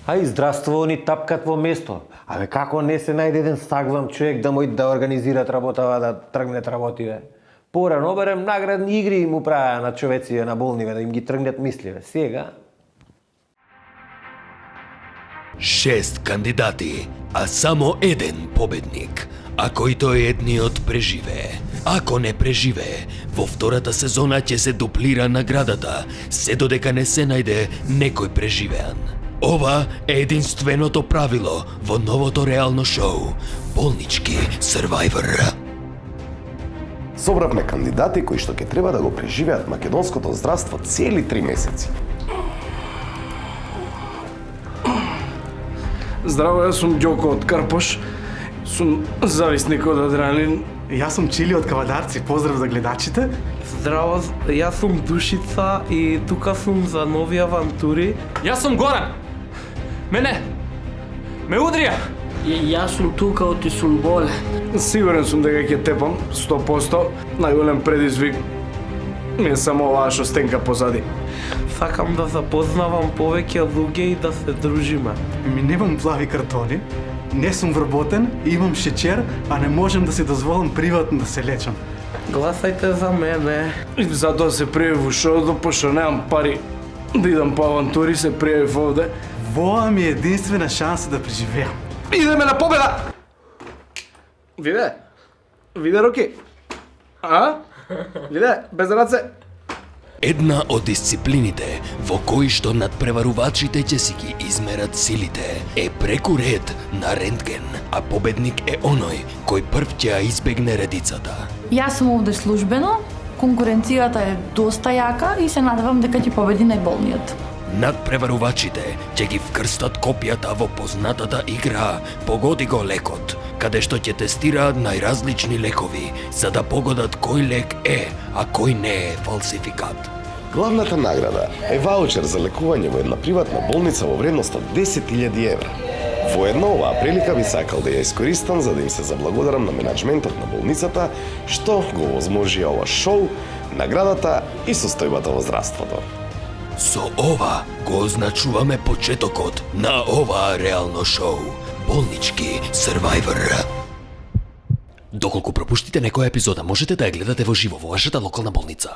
Ај, здравство, они тапкат во место. Абе, како не се најде еден сагвам човек да мој да организират работава, да тргнет работиве? Порано барем наградни игри му правеа на човеци на болниве, да им ги тргнат мисливе. Сега... 6 кандидати, а само еден победник, а кој тој едниот преживее. Ако не преживее, во втората сезона ќе се дуплира наградата, се додека не се најде некој преживеан. Ова е единственото правило во новото реално шоу Болнички Survivor. Собравме кандидати кои што ќе треба да го преживеат македонското здравство цели 3 месеци. Здраво, јас сум Ѓоко од Карпош. Сум зависник од адреналин. Јас сум Чили од Кавадарци, поздрав за гледачите. Здраво, јас сум Душица и тука сум за нови авантури. Јас сум Горан. Мене ме удрија. Јас сум тука оти сум болен. Сигурен сум дека ќе тепам 100%. Најголем предизвик ми е само оваа што стенка позади. Сакам да запознавам повеќе луѓе и да се дружиме. Ми немам плави картони, не сум вработен, имам шеќер, а не можам да си дозволам приватно да се лечам. Гласајте за мене. И затоа се пријавив во шоуто, пошто немам пари да идам по авантури, се пријавив овде. Воа ми е единствена шанса да преживеам. Идеме на победа! Виде руки. А? Виде, без раце. Една од дисциплините во кои што надпреварувачите ќе си ги измерат силите е преку ред на рентген, а победник е оној кој прв ќе ја избегне редицата. Јас сум овде службено, конкуренцијата е доста јака и се надевам дека ќе победи најболниот. Надпреварувачите ќе ги вкрстат копијата во познатата игра Погоди го лекот, каде што ќе тестираат најразлични лекови за да погодат кој лек е, а кој не е фалсификат. Главната награда е ваучер за лекување во една приватна болница во вредност од 10.000 евра. Воедно оваа прилика би сакал да ја искористам за да им се заблагодарам на менаџментот на болницата што го возможи ова шоу, наградата и состојбата во здравството. Со ова го означуваме почетокот на оваа реално шоу Болнички Survivor. Доколку пропуштите некоја епизода, можете да ја гледате во живо во вашата локална болница.